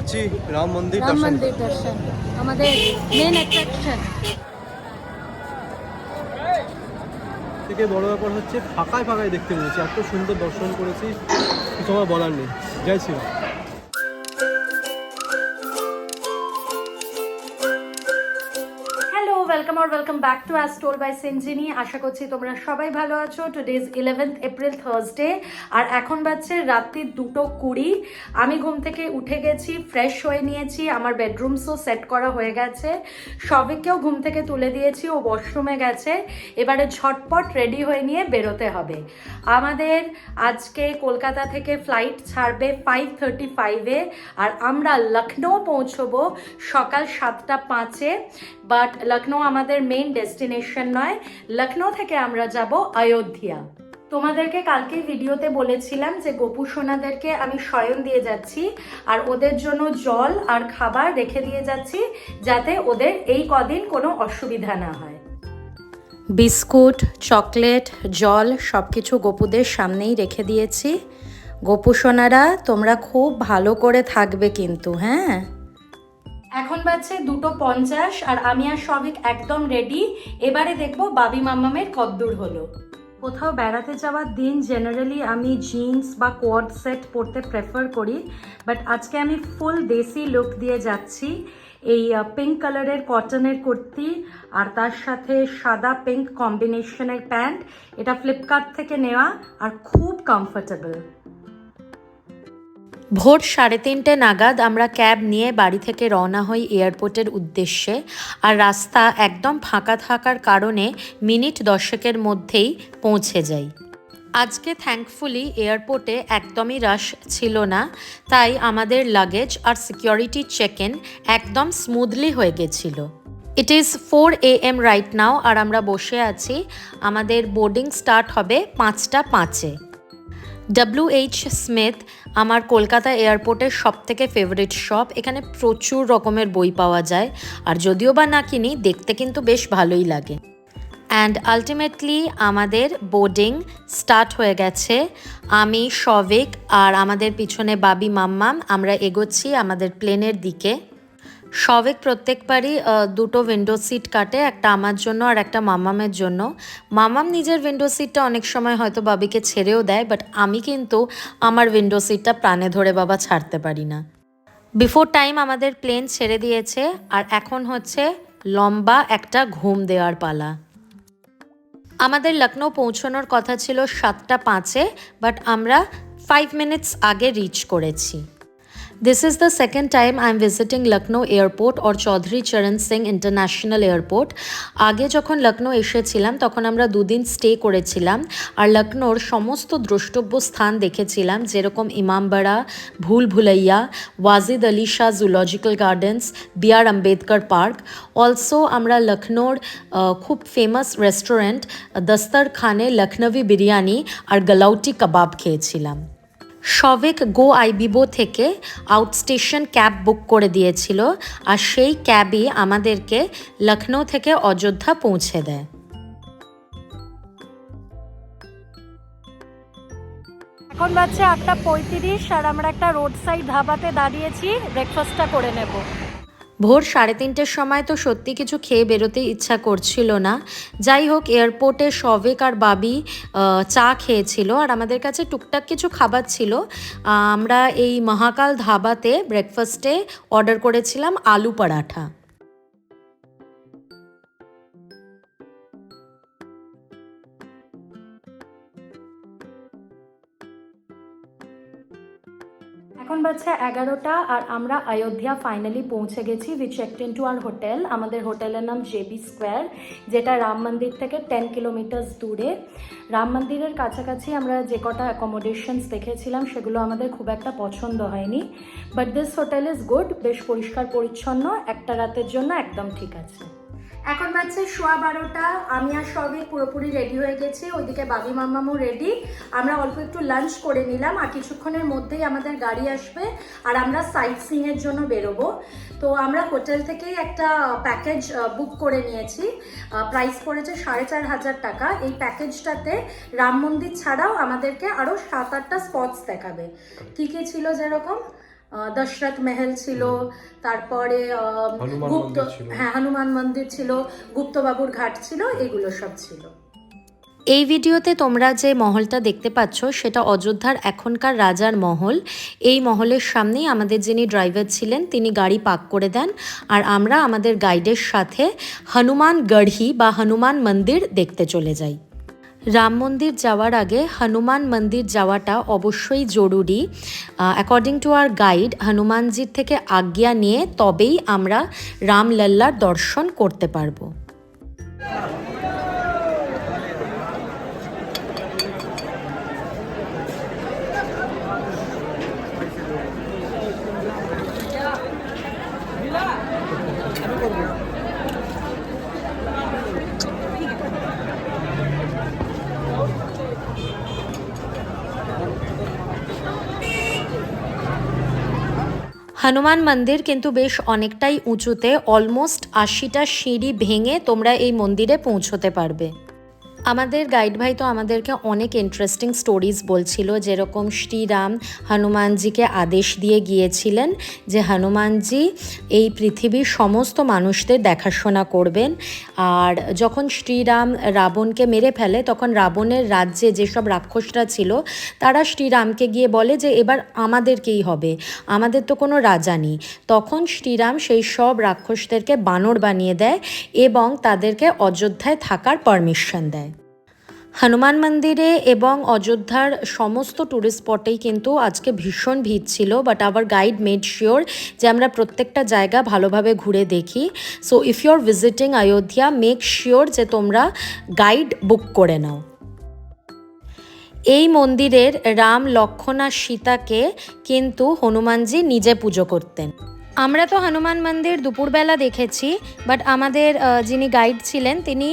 যাচ্ছি রাম মন্দির রাম মন্দির দর্শন, আমাদের মেন অ্যাট্রাকশন। থেকে বড় ব্যাপার হচ্ছে ফাঁকায় ফাঁকায় দেখতে পেয়েছি, এত সুন্দর দর্শন করেছি, কিছু আমার বলার নেই। জয় শ্রীরাম। ওয়েলকাম আর welcome back to as told by Sinjini. আশা করছি তোমরা সবাই ভালো আছো। Today is 11th April, Thursday, আর এখন বাজছে রাত্রি 2:20। আমি ঘুম থেকে উঠে গেছি, ফ্রেশ হয়ে নিয়েছি, আমার বেডরুমসও সেট করা হয়ে গেছে, সবিককেও ঘুম থেকে তুলে দিয়েছি, ও ওয়াশরুমে গেছে। এবারে ঝটপট রেডি হয়ে নিয়ে বেরোতে হবে। আমাদের আজকে কলকাতা থেকে ফ্লাইট ছাড়বে 5:35-এ, আর আমরা লখনৌ পৌঁছবো সকাল 7:05-এ। বাট লখনৌ আমাদের মেইন ডেস্টিনেশন নয়, লখনৌ থেকে আমরা যাব অযোধ্যা। তোমাদেরকে কালকে ভিডিওতে বলেছিলাম যে গোপু সোনাদেরকে আমি শয়ন দিয়ে যাচ্ছি, আর ওদের জন্য জল আর খাবার রেখে দিয়ে যাচ্ছি, যাতে ওদের এই কদিন কোনো অসুবিধা না হয়। বিস্কুট, চকলেট, জল সব কিছু গোপুদের সামনেই রেখে দিয়েছি। গোপু সোনারা তোমরা খুব ভালো করে থাকবে কিন্তু, হ্যাঁ। এখন বাজছে 2:50, আর আমি আর সবিক একদম রেডি। এবারে দেখবো বাবি মাম্মামের কদ্দূর হলো। কোথাও বেড়াতে যাওয়ার দিন জেনারেলি আমি জিন্স বা কোয়াড সেট পরতে প্রেফার করি, বাট আজকে আমি ফুল দেশি লুক দিয়ে যাচ্ছি। এই পিঙ্ক কালারের কটনের কুর্তি আর তার সাথে সাদা পিঙ্ক কম্বিনেশনের প্যান্ট, এটা ফ্লিপকার্ট থেকে নেওয়া আর খুব কমফোর্টেবল। ভোর 3:30 নাগাদ আমরা ক্যাব নিয়ে বাড়ি থেকে রওনা হই এয়ারপোর্টের উদ্দেশ্যে, আর রাস্তা একদম ফাঁকা থাকার কারণে মিনিট 10-এর মধ্যেই পৌঁছে যাই। আজকে থ্যাঙ্কফুলি এয়ারপোর্টে একদমই রাশ ছিল না, তাই আমাদের লাগেজ আর সিকিউরিটি চেক ইন একদম স্মুথলি হয়ে গেছিল। It is 4 AM right now, আর আমরা বসে আছি। আমাদের বোর্ডিং স্টার্ট হবে 5:05-এ। WH স্মিথ আমার কলকাতা এয়ারপোর্টের সবথেকে ফেভারিট শপ। এখানে প্রচুর রকমের বই পাওয়া যায়, আর যদিও বা না কিনি, দেখতে কিন্তু বেশ ভালোই লাগে। অ্যান্ড আলটিমেটলি আমাদের বোর্ডিং স্টার্ট হয়ে গেছে। আমি, সবিক আর আমাদের পিছনে বাবি মাম্মাম আমরা এগোচ্ছি আমাদের প্লেনের দিকে। সবিক প্রত্যেকবারই 2টো উইন্ডো সিট কাটে, একটা আমার জন্য আর একটা মাম্মামের জন্য। মাম্মাম নিজের উইন্ডো সিটটা অনেক সময় হয়তো বাবিকে ছেড়েও দেয়, বাট আমি কিন্তু আমার উইন্ডো সিটটা প্রাণে ধরে বাবা ছাড়তে পারি না। বিফোর টাইম আমাদের প্লেন ছেড়ে দিয়েছে, আর এখন হচ্ছে লম্বা একটা ঘুম দেওয়ার পালা। আমাদের লখনৌ পৌঁছানোর কথা ছিল 7:05-এ, বাট আমরা 5 মিনিটস আগে রিচ করেছি। This is the second time I am visiting Lucknow Airport or Chaudhary Charan Singh International Airport. আগে যখন লখনৌ এসেছিলাম তখন আমরা 2 দিন স্টে করেছিলাম, আর লখনৌর সমস্ত দ্রষ্টব্য স্থান দেখেছিলাম, যেরকম ইমামবাড়া, ভুল Bhulaiyaa, Wajid Ali Shah zoological gardens, B.R.. Ambedkar park. Also আমরা লখনৌর খুব ফেমাস রেস্টুরেন্ট দস্তরখানে লখনৌই বিরিয়ানি আর গালাউটি কাবাব খেয়েছিলাম। সবিক গো আইবিবো থেকে আউটস্টেশন ক্যাব বুক করে দিয়েছিল, আর সেই ক্যাবই আমাদেরকে লখনৌ থেকে অযোধ্যা পৌঁছে দেয়। এখন বাজছে 8:35, আর আমরা একটা রোড সাইড ধাবাতে দাঁড়িয়েছি, ব্রেকফাস্টটা করে নেব। ভোর 3:30-এর সময় তো সত্যি কিছু খেয়ে বেরোতে ইচ্ছা করছিল না। যাই হোক, এয়ারপোর্টে সবিক আর বাবি চা খেয়েছিল, আর আমাদের কাছে টুকটাক কিছু খাবার ছিল। আমরা এই মহাকাল ধাবাতে ব্রেকফাস্টে অর্ডার করেছিলাম আলু পরাঠা। এখন বাজছে 11টা, আর আমরা অযোধ্যা ফাইনালি পৌঁছে গেছি। We checked in to our hotel. আমাদের হোটেলের নাম জেবি স্কোয়ার, যেটা রাম মন্দির থেকে 10 কিলোমিটার দূরে। রাম মন্দিরের কাছাকাছি আমরা যে কটা অ্যাকোমোডেশনস দেখেছিলাম সেগুলো আমাদের খুব একটা পছন্দ হয়নি, but this hotel is good, বেশ পরিষ্কার পরিচ্ছন্ন, একটা রাতের জন্য একদম ঠিক আছে। এখন বাজছে 12:15, আমি আর সবই পুরোপুরি রেডি হয়ে গেছি, ওইদিকে বাবি মাম্মামও রেডি। আমরা অল্প একটু লাঞ্চ করে নিলাম, আর কিছুক্ষণের মধ্যেই আমাদের গাড়ি আসবে, আর আমরা সাইট সিইংয়ের জন্য বেরোবো। তো আমরা হোটেল থেকেই একটা প্যাকেজ বুক করে নিয়েছি, প্রাইস পড়েছে 4,500 টাকা। এই প্যাকেজটাতে রাম মন্দির ছাড়াও আমাদেরকে আরও 7-8টা স্পটস দেখাবে। কী কী ছিল, যেরকম দশরথ মেহেল ছিল, তারপরে হনুমান গুপ্ত, মন্দির ছিল। হ্যাঁ হনুমান মন্দির ছিল, গুপ্তবাবুর ঘাট ছিল, এগুলো সব ছিল। এই ভিডিওতে তোমরা যে মহলটা দেখতে পাচ্ছ সেটা অযোধ্যার এখনকার রাজার মহল। এই মহলের সামনেই আমাদের যিনি ড্রাইভার ছিলেন তিনি গাড়ি পার্ক করে দেন, আর আমরা আমাদের গাইডের সাথে হনুমান গড়হি বা হনুমান মন্দির দেখতে চলে যাই। রাম মন্দির যাওয়ার আগে হনুমান মন্দির যাওয়াটা অবশ্যই জরুরি। অ্যাকর্ডিং টু আওয়ার গাইড, হনুমানজির থেকে আজ্ঞা নিয়ে তবেই আমরা রামলাল্লার দর্শন করতে পারবো। হনুমান মন্দির কিন্তু বেশ অনেকটাই উঁচুতে, অলমোস্ট 80টা সিঁড়ি ভেঙে তোমরা এই মন্দিরে পৌঁছতে পারবে। আমাদের গাইড ভাই তো আমাদেরকে অনেক ইন্টারেস্টিং স্টোরিজ বলছিল, যেরকম শ্রীরাম হনুমানজিকে আদেশ দিয়ে গিয়েছিলেন যে হনুমানজি এই পৃথিবীর সমস্ত মানুষদের দেখাশোনা করবেন। আর যখন শ্রীরাম রাবণকে মেরে ফেলে তখন রাবণের রাজ্যে যেসব রাক্ষসরা ছিল তারা শ্রীরামকে গিয়ে বলে যে এবার আমাদেরকেই হবে, আমাদের তো কোনো রাজা নেই। তখন শ্রীরাম সেই সব রাক্ষসদেরকে বানর বানিয়ে দেয় এবং তাদেরকে অযোধ্যায় থাকার পারমিশন দেয়। হনুমান মন্দিরে এবং অযোধ্যার সমস্ত ট্যুরিস্ট স্পটেই কিন্তু আজকে ভীষণ ভিড় ছিল, but our guide made sure যে আমরা প্রত্যেকটা জায়গা ভালোভাবে ঘুরে দেখি। So if you are visiting Ayodhya, make sure যে তোমরা গাইড বুক করে নাও। এই মন্দিরের রাম, লক্ষ্মণ আর সীতাকে কিন্তু হনুমানজি নিজে পুজো করতেন। আমরা তো হনুমান মন্দির দুপুরবেলা দেখেছি, বাট আমাদের যিনি গাইড ছিলেন তিনি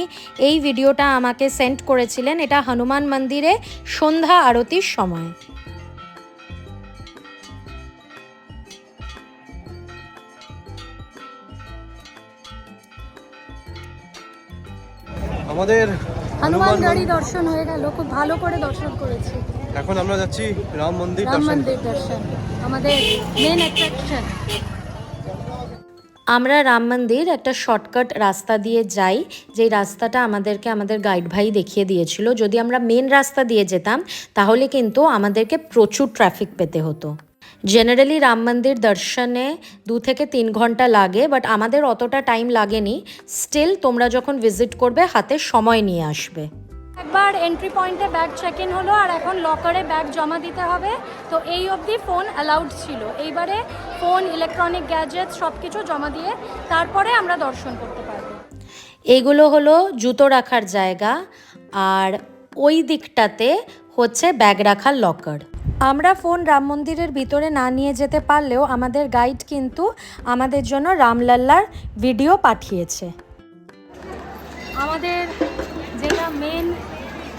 এই ভিডিওটা আমাকে সেন্ড করেছিলেন। এটা হনুমান মন্দিরে সন্ধ্যা আরতির সময়। আমাদের হনুমান গাড়ি দর্শন হয়ে গেল, খুব ভালো করে দর্শন করেছি। এখন আমরা যাচ্ছি রাম মন্দির রাম দর্শন। মন্দির দর্শন আমাদের মেন অ্যাট্রাকশন। আমরা রাম মন্দির একটা শর্টকাট রাস্তা দিয়ে যাই, যেই রাস্তাটা আমাদেরকে আমাদের গাইড ভাই দেখিয়ে দিয়েছিল। যদি আমরা মেন রাস্তা দিয়ে যেতাম তাহলে কিন্তু আমাদেরকে প্রচুর ট্রাফিক পেতে হতো। জেনারেলি রাম মন্দির দর্শনে 2 থেকে 3 ঘন্টা লাগে, বাট আমাদের অতটা টাইম লাগেনি। স্টিল তোমরা যখন ভিজিট করবে হাতে সময় নিয়ে আসবে। একবার এন্ট্রি পয়েন্টে ব্যাগ চেক ইন হলো, আর এখন লকারে ব্যাগ জমা দিতে হবে। তো এই অবধি ফোন অ্যালাউড ছিল, এইবারে ফোন, ইলেকট্রনিক গ্যাজেটস সব কিছু জমা দিয়ে তারপরে আমরা দর্শন করতে পারবো। এইগুলো হলো জুতো রাখার জায়গা, আর ওই দিকটাতে হচ্ছে ব্যাগ রাখার লকার। আমরা ফোন রাম মন্দিরের ভিতরে না নিয়ে যেতে পারলেও আমাদের গাইড কিন্তু আমাদের জন্য রামলাল্লার ভিডিও পাঠিয়েছে। আমাদের যেটা মেন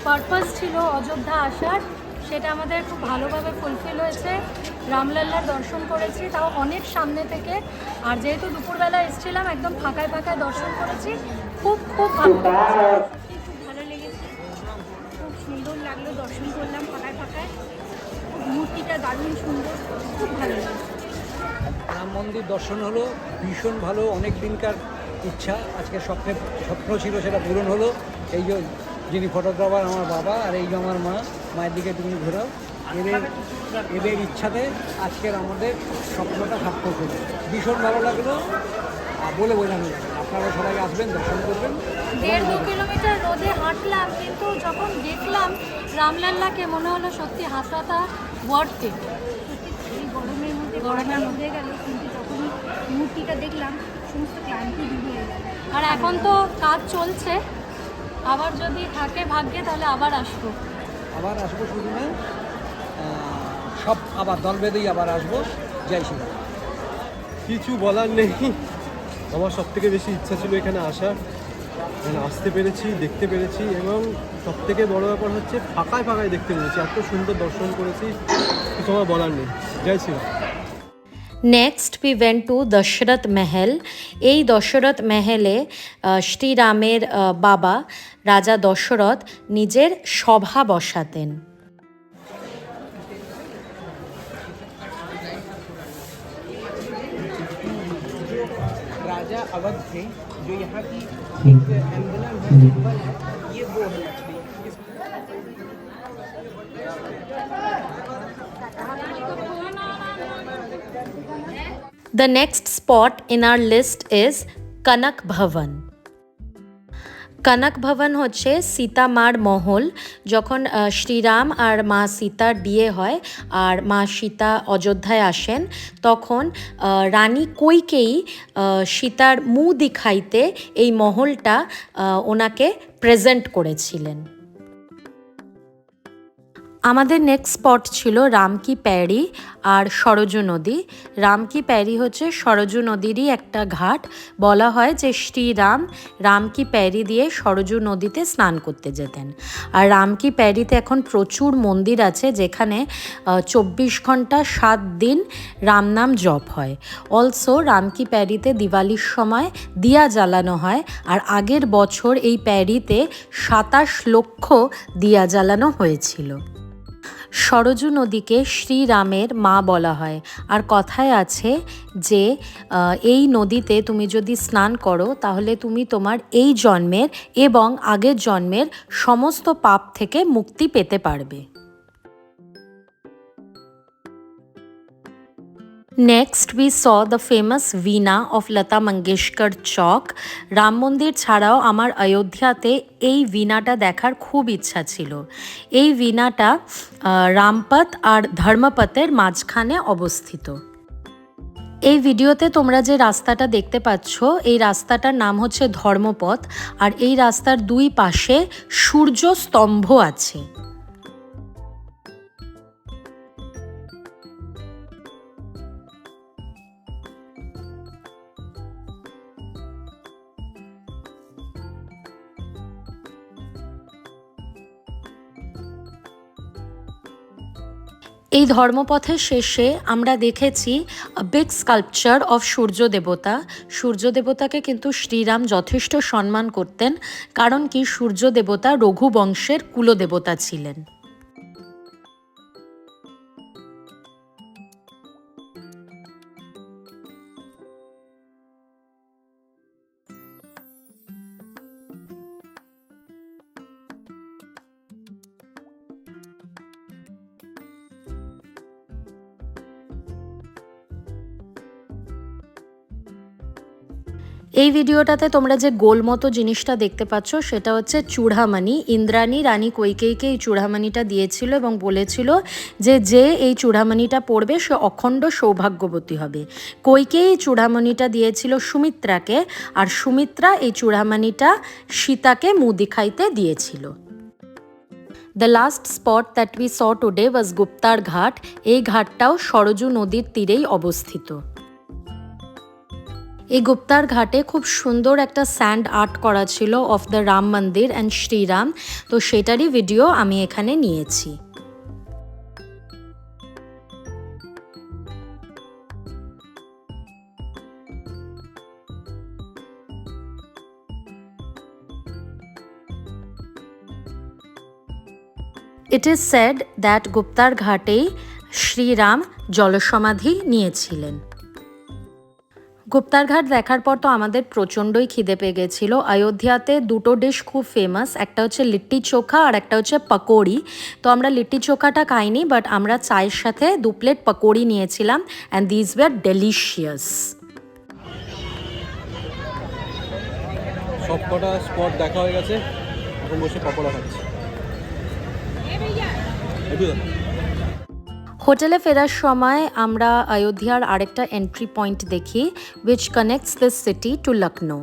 পারপাস ছিল অযোধ্যা আসার, সেটা আমাদের খুব ভালোভাবে ফুলফিল হয়েছে। রামলাল্লার দর্শন করেছি, তাও অনেক সামনে থেকে। আর যেহেতু দুপুরবেলা এসেছিলাম একদম ফাঁকায় ফাঁকায় দর্শন করেছি, খুব খুব ভালো লেগেছে। খুব সুন্দর লাগলো, দর্শন করলাম ফাঁকায় ফাঁকায়। মূর্তিটা দারুণ সুন্দর, খুব ভালো লাগছে। রাম মন্দির দর্শন হলো ভীষণ ভালো। অনেক দিনকার ইচ্ছা, আজকে স্বপ্ন ছিল, সেটা পূরণ হলো। এই যে যিনি ফটোগ্রাফার আমার বাবা, আর এই যে আমার মা, মায়ের দিকে তুমি ঘোরাও, এদের ইচ্ছাতে আজকের আমাদের স্বপ্নটা সার্থক হলো। ভীষণ ভালো লাগলো, বলে বোঝানো যাবে। আপনারা সবাই আসবেন, দর্শন করবেন। 1.5-2 কিলোমিটার রোদে হাঁটলাম, কিন্তু যখন দেখলাম রামলাল্লাকে মনে হলো সত্যি হাসাটা ওয়ার্থ ইট। এই গরমের মধ্যে গেল, কিন্তু যখন মূর্তিটা দেখলাম সমস্ত ক্লান্তি দূর হয়ে গেল। আর এখন তো কাজ চলছে, আবার যদি থাকে ভাগ্যে তাহলে আবার আসবো। শুধু না, সব আবার দল বেঁধেই আবার আসবো। জয় শ্রীরাম। কিছু বলার নেই, আমার সব থেকে বেশি ইচ্ছা ছিল এখানে আসার। এখানে আসতে পেরেছি, দেখতে পেরেছি, এবং সব থেকে বড় ব্যাপার হচ্ছে ফাঁকায় ফাঁকায় দেখতে পেরেছি। এত সুন্দর দর্শন করেছি, কিছু আমার বলার নেই। জয় Shriram. Next we went to Dashrath Mahal. এই দশরথ মেহেলে শ্রীরামের বাবা রাজা দশরথ নিজের সভা বসাতেন। अवध से जो यहाँ की एक एम्बलम है, सिंबल है, ये वो है मछली। The next spot in our list is Kanak Bhavan. কানক ভবন হচ্ছে সীতা মার মহল। যখন শ্রীরাম আর মা সীতার বিয়ে হয় আর মা সীতা অযোধ্যায় আসেন, তখন রানী কৈকেয়ী সীতার মুখ দেখাইতে এই মহলটা ওনাকে প্রেজেন্ট করেছিলেন। আমাদের নেক্সট স্পট ছিল রামকি প্যারি আর সরজু নদী। রামকি প্যারি হচ্ছে সরজু নদীরই একটা ঘাট। বলা হয় যে শ্রীরাম রামকি প্যারি দিয়ে সরজু নদীতে স্নান করতে যেতেন। আর রামকি প্যারিতে এখন প্রচুর মন্দির আছে যেখানে 24 ঘন্টা 7 দিন রাম নাম জপ হয়। অলসো রামকি প্যারিতে দিওয়ালির সময় দিয়া জ্বালানো হয়, আর আগের বছর এই প্যারিতে 27 লক্ষ দিয়া জ্বালানো হয়েছিল। সরজু নদীকে শ্রীরামের মা বলা হয়, আর কথায় আছে যে এই নদীতে তুমি যদি স্নান করো তাহলে তুমি তোমার এই জন্মের এবং আগের জন্মের সমস্ত পাপ থেকে মুক্তি পেতে পারবে। Next we saw the famous Veena of Lata Mangeshkar Chowk. Ram মন্দির ছাড়াও আমার অযোধ্যাতে এই ভিনাটা দেখার খুব ইচ্ছা ছিল। এই ভিনাটা রামপথ আর ধর্মপথের মাঝখানে অবস্থিত। এই ভিডিওতে তোমরা যে রাস্তাটা দেখতে পাচ্ছ, এই রাস্তাটার নাম হচ্ছে ধর্মপথ, আর এই রাস্তার দুই পাশে সূর্য স্তম্ভ আছে। এই ধর্মপথের শেষে আমরা দেখেছি বিগ স্কাল্পচার অফ সূর্য দেবতা। সূর্য দেবতাকে কিন্তু শ্রীরাম যথেষ্ট সম্মান করতেন, কারণ কি সূর্য দেবতা রঘুবংশের কুলদেবতা ছিলেন। এই ভিডিওটাতে তোমরা যে গোল মতো জিনিসটা দেখতে পাচ্ছ সেটা হচ্ছে চূড়ামণি। ইন্দ্রাণী রানী কৈকেয়ীকে এই চূড়ামণিটা দিয়েছিল এবং বলেছিল যে যে এই চূড়ামণিটা পড়বে সে অখণ্ড সৌভাগ্যবতী হবে। কৈকেয়ী চূড়ামণিটা দিয়েছিল সুমিত্রাকে, আর সুমিত্রা এই চূড়ামণিটা সীতাকে মুখ দেখাইতে দিয়েছিল। The last spot that we saw today was গুপ্তার ঘাট। এই ঘাটটাও সরজু নদীর তীরেই অবস্থিত। এই গুপ্তার ঘাটে খুব সুন্দর একটা স্যান্ড আর্ট করা ছিল অফ দ্য রাম মন্দির অ্যান্ড শ্রীরাম, তো সেটারই ভিডিও আমি এখানে নিয়েছি। It is said that গুপ্তার ঘাটেই Shriram জলসমাধি নিয়েছিলেন। গুপ্তার ঘাট দেখার পর তো আমাদের প্রচণ্ডই খিদে পেয়ে গেছিল। অযোধ্যাতে দুটো ডিশ খুব ফেমাস, একটা হচ্ছে লিট্টি চোখা আর একটা হচ্ছে পকোড়ি। তো আমরা লিট্টি চোখাটা খাইনি, বাট আমরা চায়ের সাথে 2 প্লেট পকোড়ি নিয়েছিলাম, অ্যান্ড দিজ ওয়ার ডেলিশিয়াস। সব কটা স্পট দেখা হয়ে গেছে, এখন বসে পকোড়া খাচ্ছি। হোটেলে ফেরার সময় আমরা অযোধ্যার আরেকটা এন্ট্রি পয়েন্ট দেখি, which connects this city to Lucknow.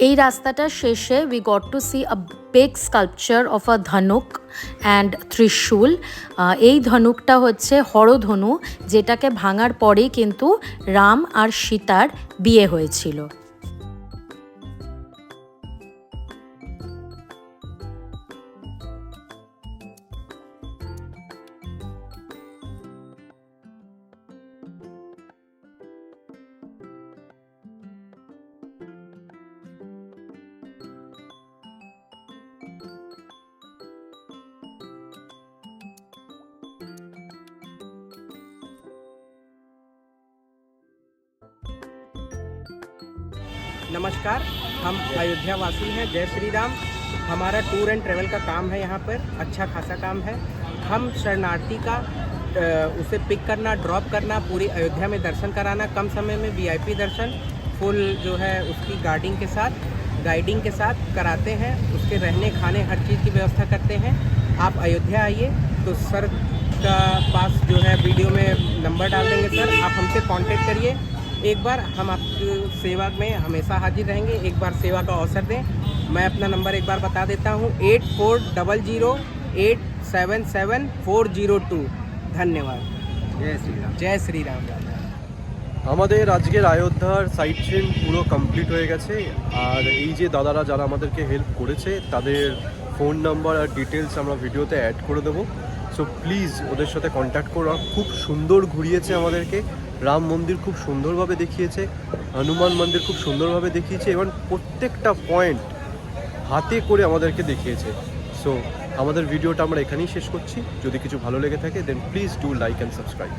এই রাস্তাটার শেষে we got to see a big sculpture of a dhanuk and ত্রিশূল। এই ধনুকটা হচ্ছে হরধনু, যেটাকে ভাঙার পরেই কিন্তু রাম আর সীতার বিয়ে হয়েছিল। नमस्कार, हम अयोध्या वासी हैं। जय श्री राम। हमारा टूर एंड ट्रैवल का काम है यहाँ पर, अच्छा खासा काम है। हम शरणार्थी का उसे पिक करना, ड्रॉप करना, पूरी अयोध्या में दर्शन कराना, कम समय में वीआईपी दर्शन, फुल जो है उसकी गाइडिंग के साथ कराते हैं। उसके रहने खाने हर चीज़ की व्यवस्था करते हैं। आप अयोध्या आइए तो सर का पास जो है वीडियो में नंबर डाल देंगे सर, आप हमसे कांटेक्ट करिए। एक बार हम आपकी सेवा में हमेशा हाजिर रहेंगे। एक बार सेवा का अवसर दें। मैं अपना नंबर एक बार बता देता हूँ, 8400877402। धन्यवाद। जय श्री राम। जय श्री राम। আমাদের আজকের অযোধ্যার সাইট সিন পুরো কমপ্লিট হয়ে গেছে। আর এই যে দাদারা যারা আমাদেরকে হেল্প করেছে তাদের ফোন নাম্বার আর ডিটেলস আমরা ভিডিওতে অ্যাড করে দেবো। সো প্লিজ ওদের সাথে কন্ট্যাক্ট করো। খুব সুন্দর ঘুরিয়েছে আমাদেরকে, রাম মন্দির খুব সুন্দরভাবে দেখিয়েছে, হনুমান মন্দির খুব সুন্দরভাবে দেখিয়েছে এবং প্রত্যেকটা পয়েন্ট হাতে করে আমাদেরকে দেখিয়েছে। সো আমাদের ভিডিওটা আমরা এখানেই শেষ করছি। যদি কিছু ভালো লেগে থাকে then please do like and subscribe.